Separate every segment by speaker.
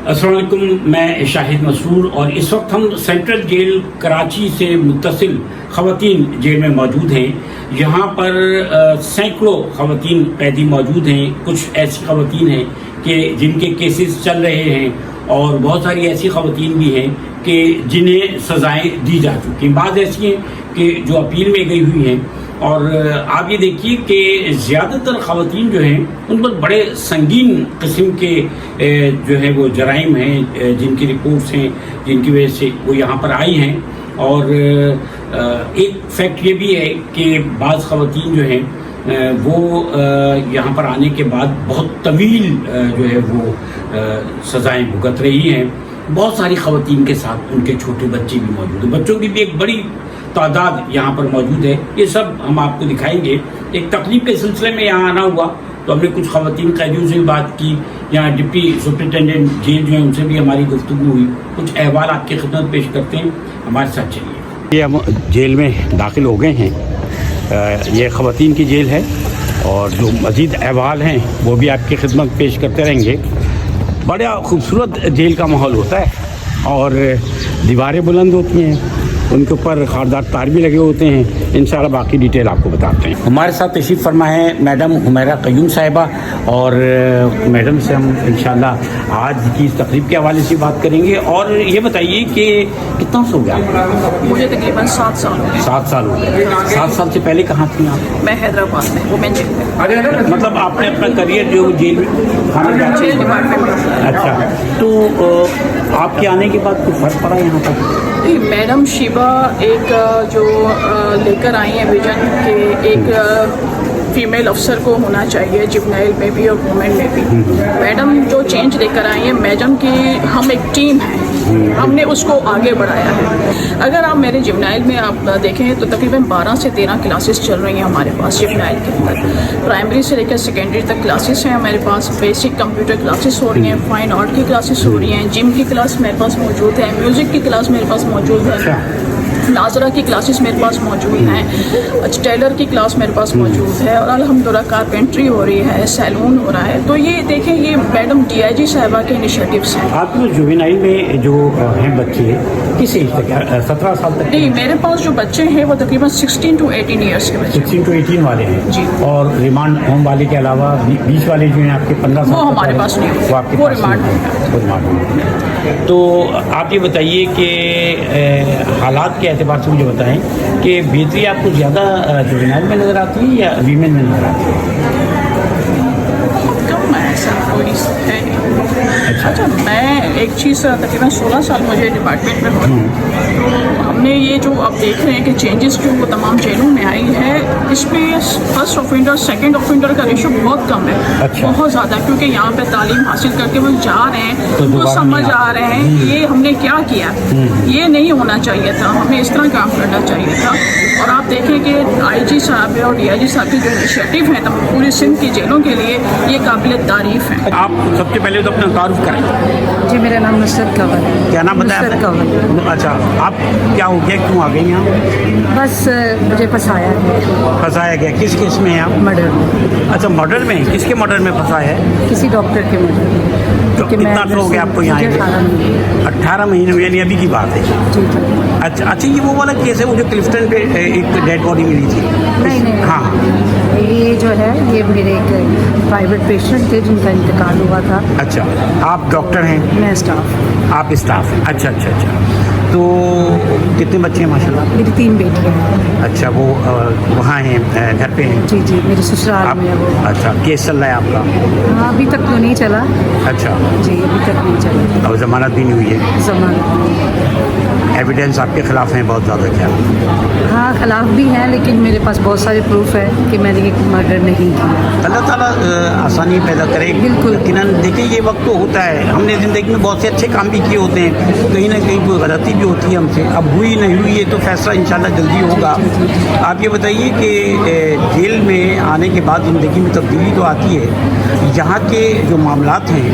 Speaker 1: अस्सलाम वालेकुम, मैं शाहिद मसरूर और इस वक्त हम सेंट्रल जेल कराची से मुत्तसिल ख़वातीन जेल में मौजूद हैं। यहाँ पर सैकड़ों ख़वातीन कैदी मौजूद हैं। कुछ ऐसी ख़वातीन हैं कि जिनके केसेस चल रहे हैं और बहुत सारी ऐसी ख़वातीन भी हैं कि जिन्हें सज़ाएँ दी जा चुकी हैं। बाज़ ऐसी हैं कि जो अपील में गई हुई हैं। और आप ये देखिए कि ज़्यादातर ख़वातीन जो हैं उन पर बड़े संगीन किस्म के जो है वो जराइम हैं, जिनकी रिपोर्ट्स हैं, जिनकी वजह से वो यहाँ पर आई हैं। और एक फैक्ट ये भी है कि बाज़ ख़वातीन जो हैं वो यहाँ पर आने के बाद बहुत तवील जो है वो सज़ाएँ भुगत रही हैं। बहुत सारी ख़वातीन के साथ उनके छोटे बच्चे भी मौजूद हैं। बच्चों की भी एक बड़ी तादाद यहाँ पर मौजूद है। ये सब हम आपको दिखाएंगे। एक तकलीफ के सिलसिले में यहाँ आना हुआ तो हमने कुछ ख़वातीन कैदियों से भी बात की। यहाँ डिप्टी सुपरिटेंडेंट जेल जो है उनसे भी हमारी गुफ्तगू हुई। कुछ अहवाल आपकी खिदमत पेश करते हैं, हमारे साथ चलिए। ये हम जेल में दाखिल हो गए हैं। ये ख़वातीन की जेल है और जो मज़ीद अहवाल हैं वो भी आपकी खिदमत पेश करते रहेंगे। बड़ा खूबसूरत जेल का माहौल होता है और दीवारें बुलंद होती हैं, उनके ऊपर खारदार तार भी लगे होते हैं। इंशाल्लाह बाकी डिटेल आपको बताते हैं। हमारे साथ तशरीफ़ फरमा है मैडम हुमैरा क़य्यूम साहिबा और मैडम से हम इंशाल्लाह आज की इस तकरीब के हवाले से बात करेंगे। और ये बताइए कि कितना हो गया?
Speaker 2: मुझे तकरीबन 7 साल हो गए।
Speaker 1: 7 साल हो गए। 7 साल से पहले कहाँ थी आप?
Speaker 2: मैं हैदराबाद में वुमेन जेल में।
Speaker 1: मतलब आपने अपना करियर जो जेल
Speaker 2: जेल डिपार्टमेंट में।
Speaker 1: अच्छा, तो आपके आने के बाद कुछ फ़र्क पड़ा यहाँ पर?
Speaker 2: मैडम शिबा एक जो लेकर आई हैं विजन के एक फीमेल अफसर को होना चाहिए जुवेनाइल में भी और वुमेन में भी। मैडम जो चेंज लेकर आई हैं, मैडम की हम एक टीम है, हमने उसको आगे बढ़ाया है। अगर आप मेरे जुवेनाइल में आप देखें तो तकरीबन 12 से 13 क्लासेस चल रही हैं हमारे पास जुवेनाइल के अंदर। प्राइमरी से लेकर सेकेंडरी तक क्लासेस हैं हमारे पास। बेसिक कंप्यूटर क्लासेस हो रही हैं, फाइन आर्ट की क्लासेस हो रही हैं, जिम की क्लास मेरे पास मौजूद है, म्यूज़िक की क्लास मेरे पास मौजूद है, नाजरा की क्लासेस मेरे पास मौजूद हैं, टेलर की क्लास मेरे पास मौजूद है और अल्हम्दुलिल्लाह कारपेंट्री हो रही है, सैलून हो रहा है। तो ये देखें, ये मैडम DIG साहिबा के इनिशिएटिव्स हैं।
Speaker 1: आप जुवेनाइल में जो हैं बच्चे किस एज तक? 17 साल तक?
Speaker 2: नहीं, मेरे पास जो बच्चे हैं वो तकरीबन 16 to 18 ईयर्स के बच्चे।
Speaker 1: 16 to 18 वाले हैं
Speaker 2: जी।
Speaker 1: और रिमांड होम वाले के अलावा 20 वाले जो हैं आपके 15 साल
Speaker 2: वो हमारे पास नहीं,
Speaker 1: वो आपके
Speaker 2: वो
Speaker 1: पास
Speaker 2: रिमांड
Speaker 1: नहीं, वो रिमांड होगा। तो आप ये बताइए कि हालात के एतबार से मुझे बताएं कि बेहतरी आपको ज़्यादा जुवेनाइल में नज़र आती है या वीमेन में नज़र आती है?
Speaker 2: कम ऐसा कोई है नहीं। अच्छा, मैं एक चीज़ तकरीबन 16 साल मुझे डिपार्टमेंट में हो, तो हमने ये जो अब देख रहे हैं कि चेंजेस जो वो तमाम जेलों में आई है, इस पर फर्स्ट ऑफेंडर सेकंड ऑफेंडर का रेशो बहुत कम है।
Speaker 1: अच्छा।
Speaker 2: बहुत ज़्यादा, क्योंकि यहाँ पे तालीम हासिल करके वो जा रहे हैं
Speaker 1: तो
Speaker 2: उनको समझ आ रहे हैं कि ये हमने क्या किया, ये नहीं होना चाहिए था, हमें इस तरह काम करना चाहिए था। और आप देखें कि IG साहब है और DIG साहब के जो इनिशिएटिव हैं तमाम पूरी सिंध की जेलों के लिए, ये काबिल तारीफ़ है।
Speaker 1: आप सबसे पहले तो अपना तारुफ करें।
Speaker 3: जी, मेरा नाम नुसरत कंवल है।
Speaker 1: क्या नाम बताया
Speaker 3: नुसरत
Speaker 1: आपने?
Speaker 3: कंवल।
Speaker 1: अच्छा, आप क्या हो गया, क्यों आ गई यहाँ?
Speaker 3: बस मुझे फंसाया है।
Speaker 1: फंसाया गया किस केस में है आप?
Speaker 3: मर्डर में।
Speaker 1: अच्छा, मर्डर में? किसके मर्डर में फंसाया है?
Speaker 3: किसी डॉक्टर के मर्डर में।
Speaker 1: तो कितना अर्सा हो गया आपको यहाँ? 18 महीने हुए, यानी अभी की बात है।
Speaker 3: जी जी।
Speaker 1: अच्छा, ये वो वाला केस है वो जो क्लिफ्टन पे एक डेड बॉडी मिली थी?
Speaker 3: नहीं,
Speaker 1: हाँ,
Speaker 3: ये जो है ये मेरे एक प्राइवेट पेशेंट थे जिनका इंतकाल हुआ था।
Speaker 1: अच्छा, आप डॉक्टर हैं?
Speaker 3: मैं स्टाफ।
Speaker 1: आप स्टाफ? अच्छा अच्छा अच्छा। तो कितने बच्चे हैं माशाल्लाह?
Speaker 3: मेरी 3 बेटियाँ हैं।
Speaker 1: अच्छा, वो वहाँ हैं, घर पे हैं?
Speaker 3: जी जी, मेरे ससुराल में है वो।
Speaker 1: अच्छा, केस चल रहा है आपका?
Speaker 3: हाँ, अभी तक तो नहीं चला।
Speaker 1: अच्छा
Speaker 3: जी, अभी तक नहीं चला।
Speaker 1: और जमानत भी नहीं हुई है?
Speaker 3: जमानत।
Speaker 1: एविडेंस आपके खिलाफ हैं बहुत ज़्यादा क्या?
Speaker 3: हाँ, खिलाफ भी हैं, लेकिन मेरे पास बहुत सारे प्रूफ है कि मैंने ये मर्डर नहीं किया।
Speaker 1: अल्लाह ताला आसानी पैदा करे।
Speaker 3: बिल्कुल।
Speaker 1: यकीनन देखिए, ये वक्त तो होता है, हमने ज़िंदगी में बहुत से अच्छे काम भी किए होते हैं, कहीं ना कहीं कोई गलती भी होती है हमसे। अब हुई नहीं हुई है तो फैसला इंशाल्लाह जल्दी होगा। आप ये बताइए कि जेल में आने के बाद ज़िंदगी में तब्दीली तो आती है, यहाँ के जो मामलात हैं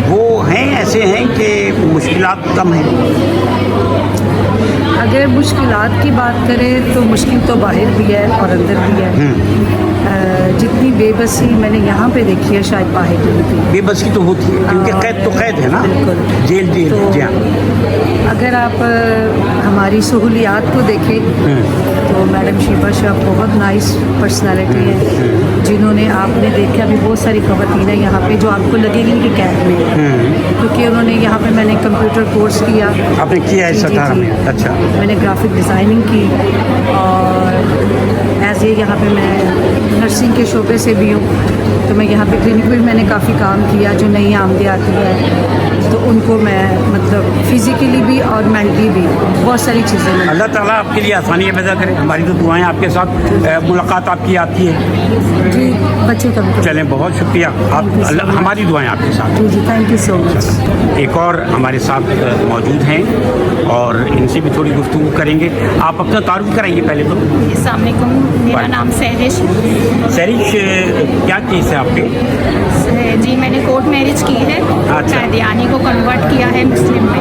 Speaker 1: वो हैं ऐसे हैं कि मुश्किलात कम हैं?
Speaker 3: اگر مشکلات کی بات کریں تو مشکل تو باہر بھی ہے اور اندر بھی ہے. جتنی بے بسی میں نے یہاں پہ دیکھی ہے شاید باہر نہیں تھی.
Speaker 1: بے بسی تو ہوتی ہے کیونکہ قید تو قید ہے نا.
Speaker 3: بالکل.
Speaker 1: جیل جی ہاں.
Speaker 3: اگر آپ ہماری سہولیات کو دیکھیں تو میڈم شیبہ شاہ بہت نائس پرسنالٹی ہے, جنہوں نے آپ نے دیکھا بھی بہت ساری خواتین ہیں یہاں پہ جو آپ کو لگے گی کہ قید میں, کیونکہ انہوں نے یہاں پہ میں نے کمپیوٹر کورس کیا.
Speaker 1: آپ نے کیا ہے 17 میں؟ اچھا.
Speaker 3: میں نے گرافک ڈیزائننگ کی اور ایز یہاں پہ میں نرسنگ کے شعبے سے بھی ہوں, تو میں یہاں پہ کلینک میں نے کافی کام کیا. جو نئی آمدیں آتی ہیں تو ان کو میں مطلب فزیکلی بھی اور مینٹلی بھی بہت ساری چیزیں.
Speaker 1: اللہ تعالیٰ آپ کے لیے آسانیاں پیدا کرے. ہماری تو دعائیں آپ کے ساتھ, ملاقات آپ کی آتی ہے
Speaker 3: جی بچے کا بھی.
Speaker 1: چلیں بہت شکریہ آپ, اللہ ہماری دعائیں آپ کے ساتھ.
Speaker 3: جی تھینک یو سو مچ.
Speaker 1: ایک اور ہمارے ساتھ موجود ہیں اور ان سے بھی تھوڑی گفتگو کریں گے. آپ اپنا تعارف کرائیے پہلے تو.
Speaker 4: السلام علیکم, میرا نام سہرش.
Speaker 1: سہرش, کیا کیس ہے آپ کے؟
Speaker 4: جی میں نے کورٹ میرج کی ہے.
Speaker 1: اچھا.
Speaker 4: قادیانی کو کنورٹ کیا ہے مسلم میں.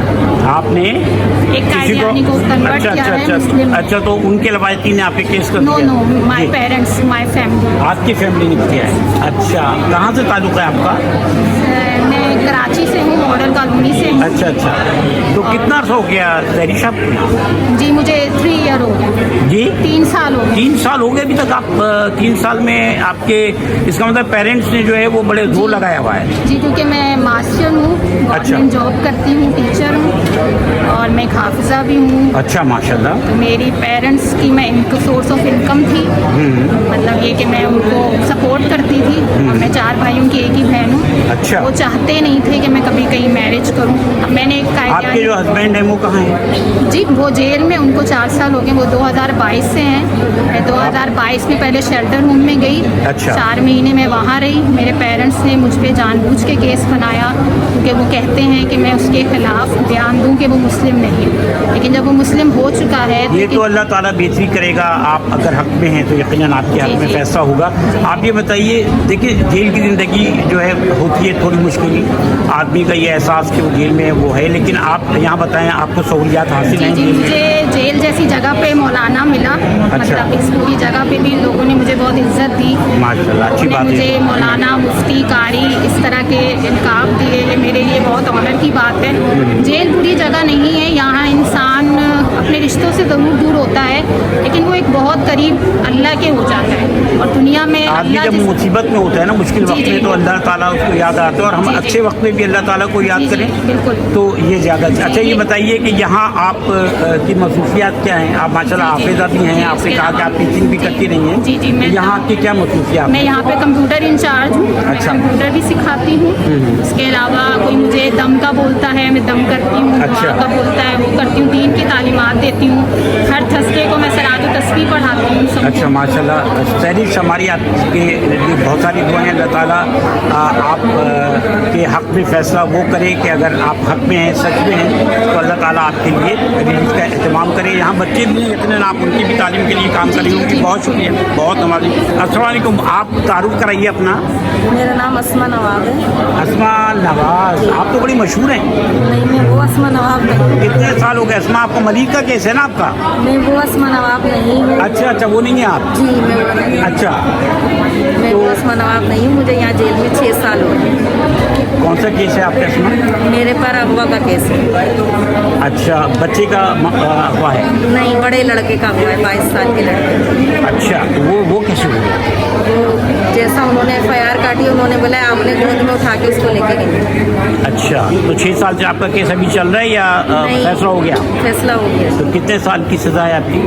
Speaker 1: آپ نے
Speaker 4: ایک قادیانی کو کنورٹ کیا ہے مسلم میں.
Speaker 1: اچھا, تو ان کے لوایتی نے آپ کے کیس کر
Speaker 4: نو نو, مائی پیرنٹس, مائی فیملی.
Speaker 1: آپ کی فیملی نے کیا ہے؟ اچھا, کہاں سے تعلق ہے آپ کا؟
Speaker 4: میں کراچی سے ہوں, ماڈل کالونی سے ہوں.
Speaker 1: اچھا اچھا, تو کتنا عرصہ ہو گیا سہرش صاحب؟
Speaker 4: جی مجھے 3 ایئر ہو گئے.
Speaker 1: جی
Speaker 4: 3 سال ہو گئے.
Speaker 1: 3 سال ہو گئے ابھی تک. آپ 3 سال میں آپ کے, اس کا مطلب پیرنٹس نے جو ہے وہ بڑے زور لگایا ہوا ہے.
Speaker 4: جی کیونکہ میں ماسٹر ہوں, گورنمنٹ جاب کرتی ہوں, ٹیچر ہوں اور میں ایک حافظہ بھی ہوں.
Speaker 1: اچھا ماشاء اللہ.
Speaker 4: تو میری پیرنٹس کی میں ان کو سورس آف انکم تھی. مطلب یہ کہ میں ان کو سپورٹ کرتی تھی. میں 4 بھائیوں کی ایک ہی بہن ہوں.
Speaker 1: اچھا.
Speaker 4: وہ چاہتے نہیں تھے کہ میں کبھی کہیں میرج کروں. اب میں نے ایک
Speaker 1: آپ کے جو ہسبینڈ ہیں وہ کہاں ہیں؟
Speaker 4: جی وہ جیل میں, ان کو 4 سال ہو گئے. وہ 2022 سے ہیں. میں 2022 میں پہلے شیلٹر ہوم میں گئی.
Speaker 1: اچھا.
Speaker 4: 4 مہینے میں وہاں رہی. میرے پیرنٹس نے مجھ پہ جان بوجھ کے کیس بنایا کیونکہ وہ کہتے ہیں کہ میں اس کے خلاف بیان دوں کہ وہ مسلم نہیں. لیکن جب وہ مسلم ہو چکا ہے
Speaker 1: یہ تو اللہ تعالیٰ بہتری کرے گا. آپ اگر حق میں ہیں تو یقیناً آپ کے حق میں فیصلہ ہوگا. آپ یہ بتائیے, دیکھیے جیل کی زندگی جو ہے ہوتی ہے تھوڑی مشکل. آدمی کا یہ احساس کہ وہ جیل میں وہ ہے, لیکن آپ یہاں بتائیں آپ کو سہولیات حاصل ہیں؟
Speaker 4: جی مجھے جیل جیسی جگہ پہ مولانا ملا. مطلب اس پوری جگہ پہ بھی لوگوں نے مجھے بہت عزت دی.
Speaker 1: ماشاء اللہ, اچھی بات ہے.
Speaker 4: مجھے مولانا, مفتی, قاری اس طرح کے انعام دیے. یہ میرے لیے بہت آنر کی بات ہے. جیل بری جگہ نہیں ہے. یہاں انسان اپنے رشتوں سے ضرور دور ہوتا ہے لیکن وہ ایک بہت قریب اللہ کے ہو جاتا ہے. اور دنیا میں
Speaker 1: آدمی جب مصیبت میں ہوتا ہے نا, مشکل وقت میں, تو اللہ تعالیٰ اس کو یاد آتا ہے. اور ہم اچھے وقت میں بھی اللہ تعالیٰ کو یاد کریں تو یہ زیادہ. اچھا یہ بتائیے کہ یہاں آپ کی مصروفیات کیا ہیں؟ آپ ماشاء اللہ حافظہ بھی ہیں, آپ نے کہا کہ آپ ٹیچنگ بھی کرتی رہی ہیں.
Speaker 4: جی میں
Speaker 1: یہاں کی کیا مصروفیات؟
Speaker 4: میں یہاں پہ کمپیوٹر انچارج ہوں. میں کمپیوٹر بھی سکھاتی ہوں. اس کے علاوہ کوئی مجھے دم کا بولتا ہے میں دم کرتی ہوں. دعا کا بولتا ہے وہ کرتی ہوں. دین کی تعلیمات دیتی ہوں. ہر تھرسڈے کو میں صلاۃ التسبیح پڑھاتی ہوں.
Speaker 1: اچھا ماشاء اللہ. سہرش, ہماری آپ کے لیے بہت ساری دعائیں. اللہ تعالیٰ آپ کے حق میں فیصلہ وہ کرے کہ اگر آپ حق میں ہیں, سچ میں ہیں, تو اللہ تعالیٰ آپ کے لیے اس کا اہتمام کرے. یہاں بچے بھی ہیں, یقیناً آپ ان کی بھی تعلیم کے لیے کام کریں گے. بہت شکریہ, بہت ہماری. السلام علیکم, آپ تعارف کرائیے اپنا.
Speaker 5: میرا نام اسما نواب ہے.
Speaker 1: اسما نواز, آپ تو بڑی مشہور ہیں.
Speaker 5: نہیں میں وہ اسما نواب نہیں.
Speaker 1: کتنے سال ہو گئے اسما آپ کو؟ ملک کا کیس ہے نا آپ کا؟
Speaker 5: میں وہ اسما نواب نہیں ہوں.
Speaker 1: اچھا وہ نہیں ہے آپ؟
Speaker 5: جی میں وہ نہیں.
Speaker 1: اچھا
Speaker 5: میں وہ اسما نواب نہیں ہوں. مجھے یہاں جیل میں 6 سال ہو گئے.
Speaker 1: کون سا کیس ہے آپ کا اسما؟
Speaker 5: میرے پر اغوا کا کیس ہے.
Speaker 1: اچھا, بچے کا اغوا ہے؟
Speaker 5: نہیں, بڑے لڑکے کا اغوا ہے, 22 سال کے لڑکے.
Speaker 1: اچھا, وہ کیسے ہو گیا؟
Speaker 5: وہ جیسا انہوں نے FIR کاٹی, انہوں نے بولا آپ نے گود میں اٹھا کے اس کو لے کے گئے.
Speaker 1: اچھا, تو 6 سال سے آپ کا کیس ابھی چل رہا ہے یا فیصلہ ہو گیا؟
Speaker 5: فیصلہ ہو گیا.
Speaker 1: تو کتنے سال کی سزا ہے آپ کی؟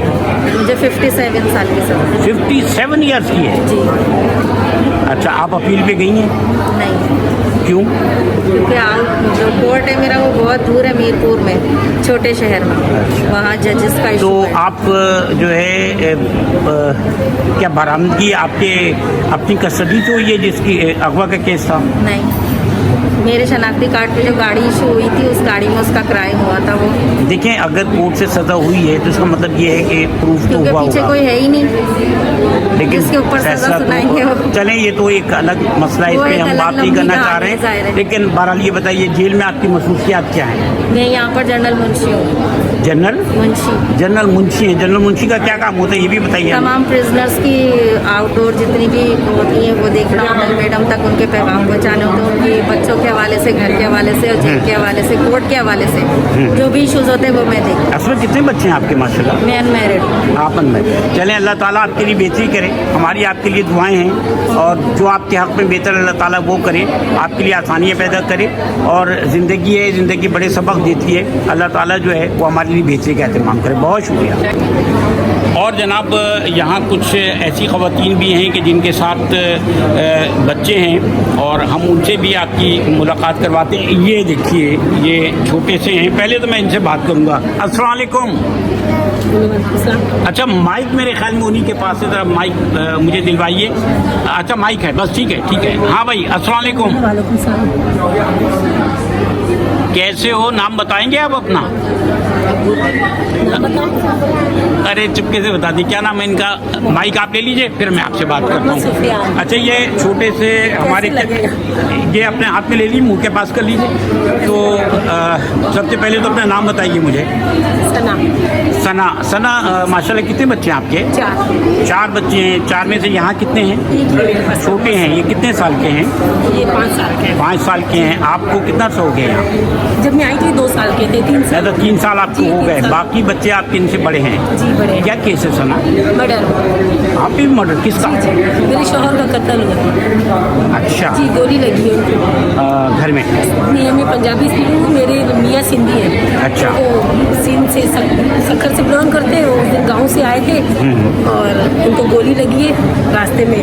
Speaker 5: مجھے 57 سال کی سزا.
Speaker 1: 57 ایئرس کی ہے؟
Speaker 5: جی.
Speaker 1: اچھا, آپ اپیل پہ گئی ہیں؟
Speaker 5: نہیں.
Speaker 1: کیوں؟
Speaker 5: کیونکہ جو کورٹ ہے میرا وہ بہت دور ہے, میرپور میں, چھوٹے شہر میں. وہاں ججز کا
Speaker 1: تو آپ جو ہے کیا برآمدگی آپ کے اپنی کسٹڈی سے ہوئی ہے جس کی اغوا کا کیس تھا؟
Speaker 5: نہیں. मेरे शनाख्ती कार्ड पे जो गाड़ी इशू हुई थी उस गाड़ी में उसका क्राइम हुआ था वो,
Speaker 1: देखें अगर कोर्ट से सजा हुई है तो इसका मतलब ये है कि प्रूफ तो
Speaker 5: क्योंकि
Speaker 1: हुआ
Speaker 5: पीछे
Speaker 1: होगा,
Speaker 5: कोई है ही नहीं
Speaker 1: लेकिन
Speaker 5: जिसके ऊपर सजा
Speaker 1: फैसला
Speaker 5: सुनाएंगे वो।
Speaker 1: तो चलें, ये तो एक अलग मसला है, इस
Speaker 5: वो
Speaker 1: पे
Speaker 5: एक
Speaker 1: हम
Speaker 5: अलग
Speaker 1: बात नहीं
Speaker 5: लंबी
Speaker 1: करना चाह
Speaker 5: कहानी
Speaker 1: रहे
Speaker 5: है, जाहिर
Speaker 1: हैं,
Speaker 5: है।
Speaker 1: लेकिन बहरहाल ये बताइए जेल में आपकी मसरूफियात क्या हैं?
Speaker 5: मैं यहाँ पर जनरल मुंशी हूँ,
Speaker 1: जनरल मुंशी हैं। जनरल मुंशी का क्या काम होता है ये भी बताइए।
Speaker 5: तमाम प्रिजनर्स की आउटडोर जितनी भी होती हैं वो देखना होता है, मैडम तक उनके पैगाम पहुँचाने होते हैं, उनकी बच्चों के हवाले से, घर के हवाले से और जेल के हवाले से, कोर्ट के हवाले से जो भी इशूज़ होते हैं वो मैं देखती
Speaker 1: असल में कितने बच्चे हैं आपके माशाल्लाह?
Speaker 5: हूँ। मैं अनमैरिड हूँ।
Speaker 1: आप अनमैरिड। चलें, अल्लाह ताला आपके लिए बेहतरी करे, हमारी आपके लिए दुआएं हैं, और जो आपके हक़ में बेहतर अल्लाह ताला वो करे, आपके लिए आसानियाँ पैदा करे, और ज़िंदगी है, ज़िंदगी बड़े सबक देती है, अल्लाह ताला जो है वो हमारे लिए बेहतरी का एहतमाम करे। बहुत शुक्रिया। और जनाब यहाँ कुछ ऐसी ख़वातीन भी हैं कि जिनके साथ बच्चे हैं, और हम उनसे भी आपकी मुलाकात करवाते हैं। ये देखिए, ये छोटे से हैं, पहले तो मैं इनसे बात करूँगा। अस्सलाम वालेकुम। अच्छा, माइक मेरे ख्याल में उन्हीं के पास है, ज़रा माइक मुझे दिलवाइए। अच्छा, माइक है, बस ठीक है। हाँ भाई, अस्सलाम वालेकुम। कैसे हो? नाम बताएंगे आप अपना? अरे चुपके से बता दी, क्या नाम है इनका? माइक आप ले लीजिए, फिर मैं आपसे बात करता हूँ। अच्छा, ये छोटे से हमारे, ये अपने हाथ में ले लीजिए, मुंह के पास कर लीजिए। तो सबसे पहले तो अपना नाम बताइए मुझे। सना। माशाल्लाह कितने बच्चे हैं आपके? 4 बच्चे हैं। 4 में से यहाँ कितने हैं? छोटे हैं। ये कितने साल के हैं?
Speaker 6: ये 5 साल के।
Speaker 1: 5 साल के हैं। आपको कितना सौ हो गए यहाँ?
Speaker 6: जब मैं आई थी 2 साल के थे, 3 साल।
Speaker 1: 3 साल आपको हो गए। बाकी बच्चे आपके इनसे बड़े हैं?
Speaker 6: जी बड़े हैं।
Speaker 1: क्या केस है सना?
Speaker 6: मर्डर।
Speaker 1: आप भी मर्डर? किसका?
Speaker 6: मेरे शोहर का कत्ल हुआ।
Speaker 1: अच्छा।
Speaker 6: जी, गोली लगी है
Speaker 1: घर में?
Speaker 6: नहीं, मैं पंजाबी सी हूँ, मेरे मियाँ सिंधी है।
Speaker 1: अच्छा।
Speaker 6: वो सिंध से सखर से बिलोंग करते हैं, वो गांव से आए थे और उनको गोली लगी है रास्ते में।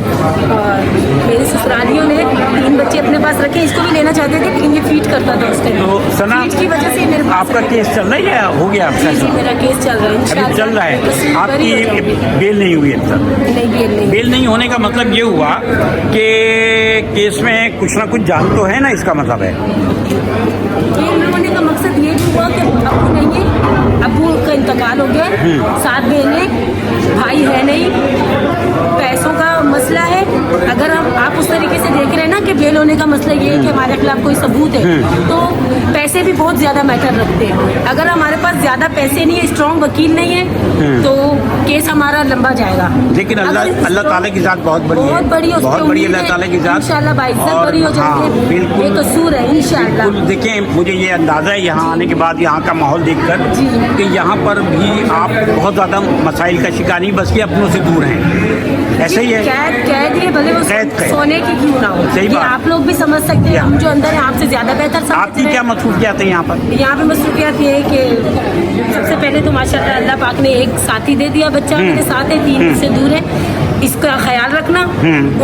Speaker 6: और मेरे ससुरालियों ने 3 बच्चे अपने पास रखे, इसको भी लेना चाहते थे लेकिन ये फीट करता था उस टाइम।
Speaker 1: तो सना,
Speaker 6: फीट की वजह से मेरे पास
Speaker 1: आपका केस चल रहा है या हो गया आपका?
Speaker 6: जी, मेरा केस चल रहा है।
Speaker 1: अभी चल रहा है। आपकी बेल नहीं हुई अब तक?
Speaker 6: नहीं,
Speaker 1: बेल नहीं होने का मतलब ये हुआ कि केस में कुछ ना कुछ जान तो है ना, इसका मतलब है।
Speaker 6: बेल न होने का मकसद ये भी हुआ कि अब्बू नहीं है, अब्बू का इंतकाल हो गया, 7 बहनें, भाई है नहीं, पैसों का मसला है। अगर आप उस तरीके से देख रहे हैं ना कि बेल होने का मसला ये है कि हमारे खिलाफ कोई सबूत है, तो पैसे भी बहुत ज़्यादा मैटर रखते हैं। अगर हमारे पास ज़्यादा पैसे नहीं है, स्ट्रॉन्ग वकील नहीं है, तो केस हमारा लंबा जाएगा।
Speaker 1: लेकिन अल्लाह ताला की ज़ात बहुत बड़ी है,
Speaker 6: बहुत बड़ी
Speaker 1: अल्लाह ताला की ज़ात।
Speaker 6: इंशाल्लाह बाइज्जत बड़ी हो
Speaker 1: हाँ,
Speaker 6: जाती है,
Speaker 1: बिल्कुल
Speaker 6: बेकसूर है इंशाल्लाह।
Speaker 1: बिल्कुल। देखें, मुझे ये अंदाज़ा है यहाँ आने के बाद, यहाँ का माहौल देखकर, कि यहाँ पर भी आप बहुत ज़्यादा मसाइल का शिकार नहीं, बस ये अपनों से दूर हैं। ऐसा ही है।
Speaker 6: कैद ये भले वो
Speaker 1: कैद।
Speaker 6: सोने की क्यों ना हो,
Speaker 1: सही
Speaker 6: ये
Speaker 1: बात।
Speaker 6: आप लोग भी समझ सकते हैं, हम जो अंदर हैं आपसे ज्यादा बेहतर समझ
Speaker 1: आपकी
Speaker 6: रहे
Speaker 1: क्या
Speaker 6: हैं।
Speaker 1: मसरूफियात है यहाँ पर?
Speaker 6: यहाँ पे मसरूफियात ये है कि सबसे पहले तो माशाल्लाह अल्लाह पाक ने एक साथी दे दिया, बच्चा मेरे साथ है, 3 से दूर है, इसका ख्याल रखना,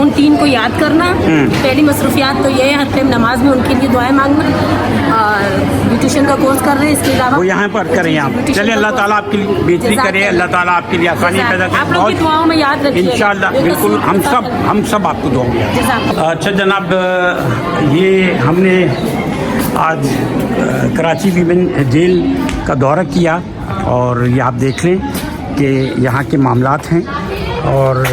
Speaker 6: उन 3 को याद करना। पहली मसरूफियात तो ये है, हर टाइम नमाज में उनके लिए दुआएं मांगना, और ब्यूटिशियन का कोर्स कर रहे हैं, इसके अलावा
Speaker 1: वो यहाँ पर करें आप। चलिए, अल्लाह ताला आपके लिए बेहतरी करे, अल्लाह ताला आपके लिए आसानी पैदा करे।
Speaker 6: आप लोग की दुआओं में याद रखिए
Speaker 1: इंशाल्लाह, बिल्कुल, हम सब आपको दुआएंगे। अच्छा जनाब, ये हमने आज कराची वीमेन जेल का दौरा किया, और ये आप देख लें कि यहाँ के मामलात हैं। और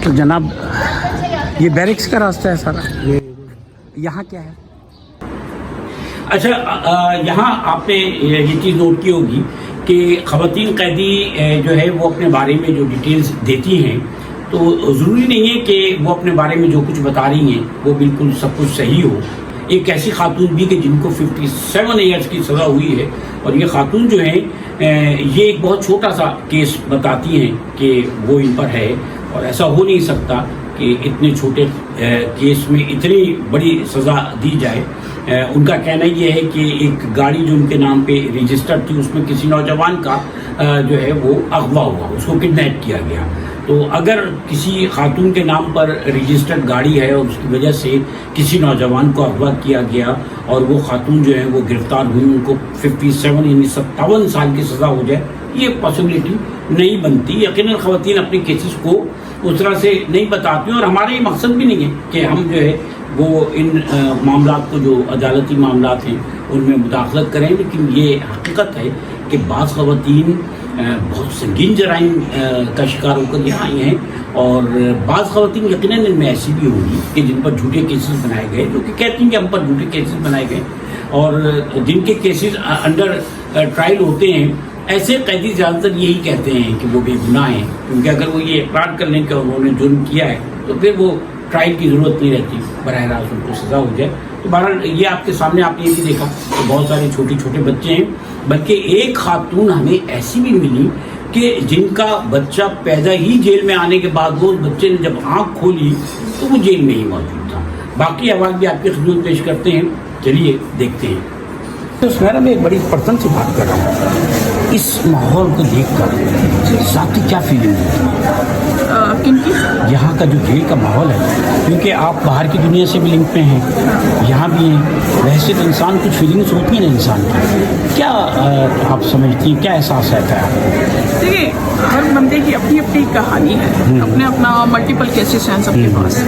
Speaker 1: तो जनाब, ये बैरिक्स का रास्ता है सारा। ये यहाँ क्या है? अच्छा, यहाँ आपने ये चीज़ नोट की होगी कि ख़वातीन कैदी जो है वो अपने बारे में जो डिटेल्स देती हैं, तो ज़रूरी नहीं है कि वो अपने बारे में जो कुछ बता रही हैं वो बिल्कुल सब कुछ सही हो। एक ऐसी खातून भी कि जिनको 57 ईयर्स की सज़ा हुई है, और ये खातून जो है ये एक बहुत छोटा सा केस बताती हैं कि वो इन पर है, और ऐसा हो नहीं सकता कि इतने छोटे केस में इतनी बड़ी सज़ा दी जाए। उनका कहना ये है कि एक गाड़ी जो उनके नाम पे रजिस्टर्ड थी, उसमें किसी नौजवान का जो है वो अगवा हुआ, उसको किडनैप किया गया। तो अगर किसी खातून के नाम पर रजिस्टर्ड गाड़ी है और उसकी वजह से किसी नौजवान को अगवा किया गया, और वो खातून जो है वो गिरफ्तार हुई, उनको 57 यानी 57 साल की सज़ा हो जाए, ये पॉसिबिलिटी नहीं बनती। यकीनन ख़वातीन अपने केसेस को उस तरह से नहीं बताती और हमारा ये मकसद भी नहीं है कि हम जो है वो इन मामलात को, जो अदालती मामलात हैं, उनमें मुदाखलत करें, लेकिन ये हकीकत है कि बाज़ ख़वातीन बहुत संगीन जराइम का शिकार होकर यहाँ आई हैं और बाज़ ख़वातीन यकीनन इनमें ऐसी भी होंगी कि जिन पर झूठे केसेस बनाए गए, जो कि कहती हैं कि हम पर झूठे केसेस बनाए गए, और जिनके केसेस अंडर ट्रायल होते हैं ऐसे कैदी ज़्यादातर यही कहते हैं कि वो बेगुनाह हैं, क्योंकि अगर वो ये इकरार कर लें कि उन्होंने जुर्म किया है तो फिर वो ट्रायल की ज़रूरत नहीं रहती, बराह रास्त उनको सज़ा हो जाए। तो बहरहाल ये आपके सामने आपने ये भी देखा कि बहुत सारे छोटे छोटे बच्चे हैं, बल्कि एक खातून हमें ऐसी भी मिली कि जिनका बच्चा पैदा ही जेल में आने के बाद वो बच्चे ने जब आँख खोली तो वो जेल में ही मौजूद था। बाकी अहवाल भी आपकी खिदमत पेश करते हैं, चलिए देखते हैं। तो सुनहरा, मैं एक बड़ी पर्सन से बात कर रहा हूँ, इस माहौल को देखकर साथी क्या फीलिंग होती
Speaker 2: किनकी?
Speaker 1: यहाँ का जो जेल का माहौल है, क्योंकि आप बाहर की दुनिया से भी लिंक पे हैं, यहाँ भी हैं, वैसे तो इंसान कुछ फीलिंग्स होती हैं ना इंसान की, क्या आप समझती हैं, क्या एहसास रहता है?
Speaker 2: देखिए, हर बंदे की अपनी अपनी कहानी है, अपने अपना मल्टीपल केसेस हैं सबके पास।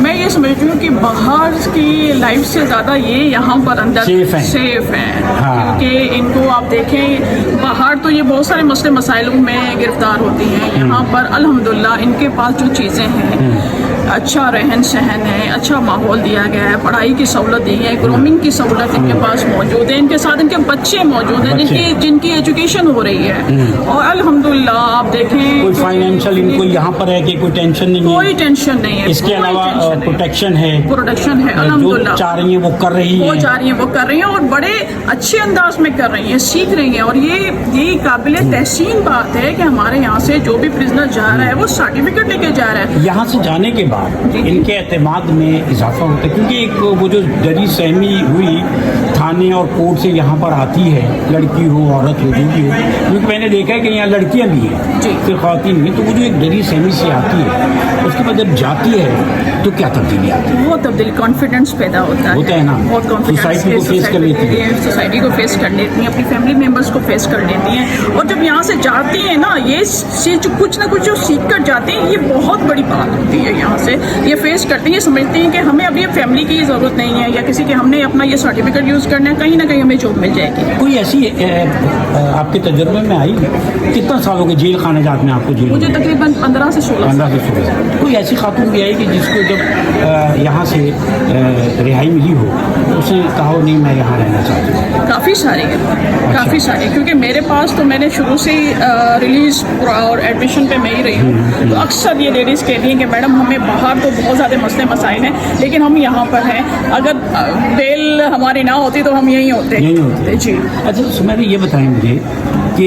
Speaker 2: मैं ये समझती हूँ कि बाहर की लाइफ से ज़्यादा ये यहाँ पर अंदर सेफ हैं।
Speaker 1: हाँ।
Speaker 2: क्योंकि इनको आप देखें, बाहर तो ये बहुत सारे मसले मसाइलों में गिरफ्तार होती हैं, यहाँ पर अल्हम्दुलिल्लाह इनके पास जो चीज़ें हैं, अच्छा रहन सहन है, अच्छा माहौल दिया गया है, पढ़ाई की सहूलत दी है, ग्रूमिंग की सहूलत इनके पास मौजूद है, इनके साथ इनके बच्चे मौजूद हैं जिनकी एजुकेशन हो रही है, और अल्हम्दुलिल्लाह आप देखें
Speaker 1: कोई फाइनेंशियल इनको यहाँ पर है कि कोई टेंशन नहीं है,
Speaker 2: कोई टेंशन नहीं है,
Speaker 1: इसके अलावा प्रोटेक्शन है,
Speaker 2: अल्हम्दुलिल्लाह
Speaker 1: चाह रही है वो कर रही है,
Speaker 2: वो जा रही है, वो कर रही है, और बड़े अच्छे अंदाज में कर रही हैं, सीख रही हैं। और ये काबिल तहसीन बात है कि हमारे यहाँ से जो भी प्रिजनर जा रहा है वो सर्टिफिकेट लेके जा रहा है।
Speaker 1: यहाँ से जाने के बाद इनके एतमाद में इजाफा होता है, क्योंकि एक वो जो डरी सहमी हुई थाने और कोर्ट से यहाँ पर आती है, लड़की हो औरत हो जो भी हो, क्योंकि मैंने देखा है कि यहाँ लड़कियाँ भी हैं, सिर्फ ख़वातीन नहीं, तो वो जो एक डरी सहमी से आती है, उसके बाद जब जाती है तो क्या तब्दीली आती है?
Speaker 2: वो तब्दीली, कॉन्फिडेंस पैदा होता है
Speaker 1: ना,
Speaker 2: बहुत कॉन्फिडेंस,
Speaker 1: सोसाइटी को फेस कर लेती है,
Speaker 2: सोसाइटी को फेस कर लेती हैं, अपनी फैमिली मेम्बर्स को फेस कर लेती हैं, और जब यहाँ से जाती हैं ना, ये जो कुछ ना कुछ जो सीख कर जाती हैं, ये बहुत बड़ी बात होती है। यहाँ से ये फेस करती हैं, समझती हैं कि हमें अभी फैमिली की ज़रूरत नहीं है, या किसी के हमने अपना ये सर्टिफिकेट यूज़ करना है, कहीं ना कहीं हमें जॉब मिल जाएगी।
Speaker 1: कोई ऐसी आपके तजुर्बे में आई, कितना साल हो गए जेल खाना जात में आपको? जेल
Speaker 2: मुझे तकरीबन 15 से 16
Speaker 1: कोई ऐसी खातून भी आई कि जिसको जब यहाँ से रिहाई मिली हो तो उसने कहा हो नहीं मैं यहाँ रहना चाहती हूँ?
Speaker 2: काफ़ी सारी है, काफ़ी सारी, क्योंकि मेरे पास तो मैंने शुरू से ही रिलीज़ और एडमिशन पे मैं ही रही हूँ, तो अक्सर ये लेडीज़ कहती हैं कि मैडम हमें बाहर तो बहुत ज़्यादा मसले मसाइल हैं, लेकिन हम यहाँ पर हैं, अगर बेल हमारी ना होती तो हम यहीं होते। जी।
Speaker 1: अच्छा सुनहरा, ये बताएं मुझे कि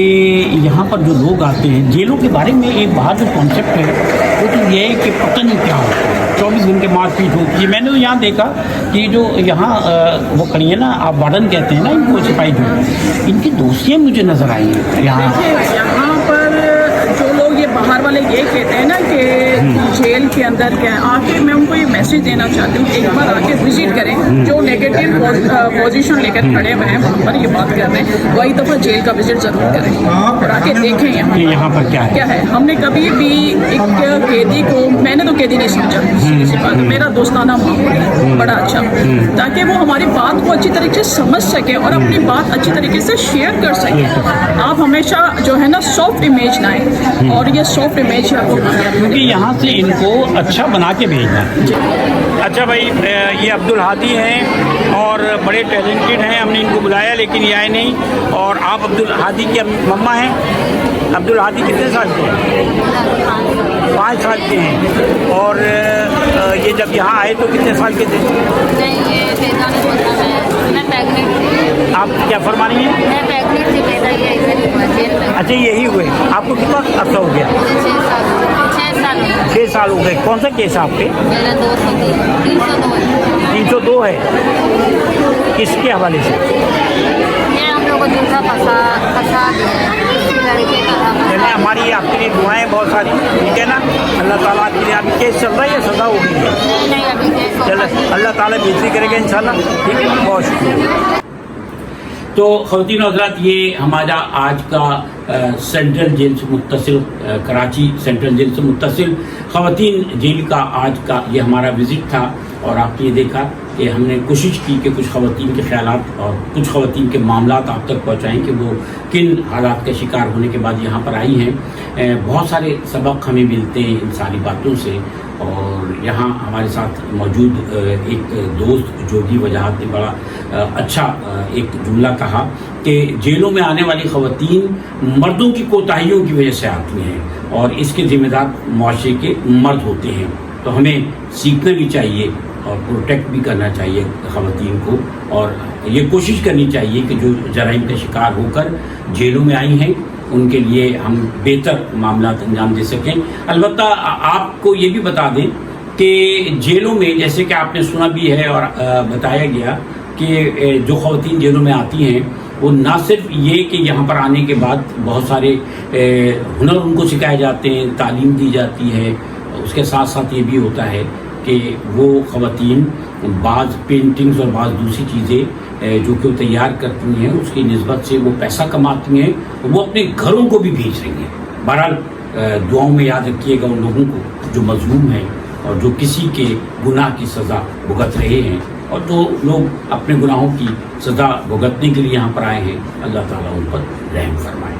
Speaker 1: यहाँ पर जो लोग आते हैं, जेलों के बारे में एक बाहर जो कॉन्सेप्ट है वो तो ये है कि पता नहीं क्या होता है, 24 घंटे मारपीट होती है। मैंने तो यहाँ देखा कि जो यहाँ वो खड़ी है ना, आप वार्डन कहते हैं ना इनको, सिपाही जो, इनकी दोस्तियाँ मुझे नज़र आई हैं यहाँ
Speaker 2: पर। जो लोग ये बाहर वाले ये कहते हैं ना कि जेल के अंदर क्या है, आके मैं उनको ये मैसेज देना चाहती हूँ, एक बार आके विजिट करें। जो नेगेटिव पोजीशन लेकर खड़े हुए हैं वहाँ पर ये बात कर रहे हैं, वही दफ़ा जेल का विजिट ज़रूर करें और आके देखें
Speaker 1: यहाँ पर क्या है।
Speaker 2: हमने कभी भी एक कैदी को, मैंने तो कैदी नहीं समझा, सीधी बात, मेरा दोस्ताना माहौल बड़ा अच्छा, ताकि वो हमारी बात को अच्छी तरीके से समझ सके और अपनी बात अच्छी तरीके से शेयर कर सके। आप हमेशा जो है ना सॉफ्ट इमेज लाएं, और ये सॉफ्ट इमेज है आपको,
Speaker 1: क्योंकि यहाँ से इनको अच्छा बना के भेजना। अच्छा भाई, ये अब्दुल हादी हैं और बड़े टैलेंटेड हैं, हमने इनको बुलाया लेकिन ये आए नहीं। और आप अब्दुल हादी की मम्मा हैं। अब्दुल हादी कितने साल के हैं? 5 साल के हैं। और ये जब यहाँ आए तो कितने साल के थे? आप क्या फरमा रही हैं?
Speaker 5: मैं प्रेग्नेंट थी, पैदा किया इधर ही हुआ जेल में।
Speaker 1: अच्छा, यही हुए। आपको कितना अर्सा हो गया? 6 साल हो गए। कौन सा केस है आप पे?
Speaker 5: मेरा
Speaker 1: 302 है। किसके हवाले से?
Speaker 5: ये हम लोग को झूठा फंसा दिया, लड़के का था।
Speaker 1: चलिए, हमारी आपके लिए दुआएं बहुत सारी, ठीक है ना। अल्लाह ताला आपके लिए, अभी केस चल रहा है या सजा हो गई है?
Speaker 5: नहीं, अभी केस
Speaker 1: चलो, अल्लाह ताला बेहतरी करेगा इंशाल्लाह। ठीक है, बहुत शुक्रिया। تو خواتین و حضرات یہ ہمارا آج کا سینٹرل جیل سے متصل کراچی سینٹرل جیل سے متصل خواتین جیل کا آج کا یہ ہمارا وزٹ تھا، اور آپ نے یہ دیکھا کہ ہم نے کوشش کی کہ کچھ خواتین کے خیالات اور کچھ خواتین کے معاملات آپ تک پہنچائیں کہ وہ کن حالات کا شکار ہونے کے بعد یہاں پر آئی ہیں۔ بہت سارے سبق ہمیں ملتے ہیں ان ساری باتوں سے، اور یہاں ہمارے ساتھ موجود ایک دوست جو بھی وجاہت نے بڑا اچھا ایک جملہ کہا کہ جیلوں میں آنے والی خواتین مردوں کی کوتاہیوں کی وجہ سے آتی ہیں اور اس کے ذمہ دار معاشرے کے مرد ہوتے ہیں، تو ہمیں سیکھنا بھی چاہیے اور پروٹیکٹ بھی کرنا چاہیے خواتین کو، اور یہ کوشش کرنی چاہیے کہ جو جرائم کا شکار ہو کر جیلوں میں آئی ہیں ان کے لیے ہم بہتر معاملات انجام دے سکیں۔ البتہ آپ کو یہ بھی بتا دیں کہ جیلوں میں جیسے کہ آپ نے سنا بھی ہے اور بتایا گیا کہ جو خواتین جیلوں میں آتی ہیں وہ نہ صرف یہ کہ یہاں پر آنے کے بعد بہت سارے ہنر ان کو سکھائے جاتے ہیں، تعلیم دی جاتی ہے، اس کے ساتھ ساتھ یہ بھی ہوتا ہے کہ وہ خواتین بعض پینٹنگز اور بعض دوسری چیزیں جو کہ وہ تیار کرتی ہیں اس کی نسبت سے وہ پیسہ کماتی ہیں، وہ اپنے گھروں کو بھی بھیج رہی ہیں۔ بہرحال دعاؤں میں یاد رکھیے گا ان لوگوں کو جو مظلوم ہیں اور جو کسی کے گناہ کی سزا بھگت رہے ہیں، اور جو لوگ اپنے گناہوں کی سزا بھگتنے کے لیے یہاں پر آئے ہیں، اللہ تعالیٰ ان پر رحم فرمائے۔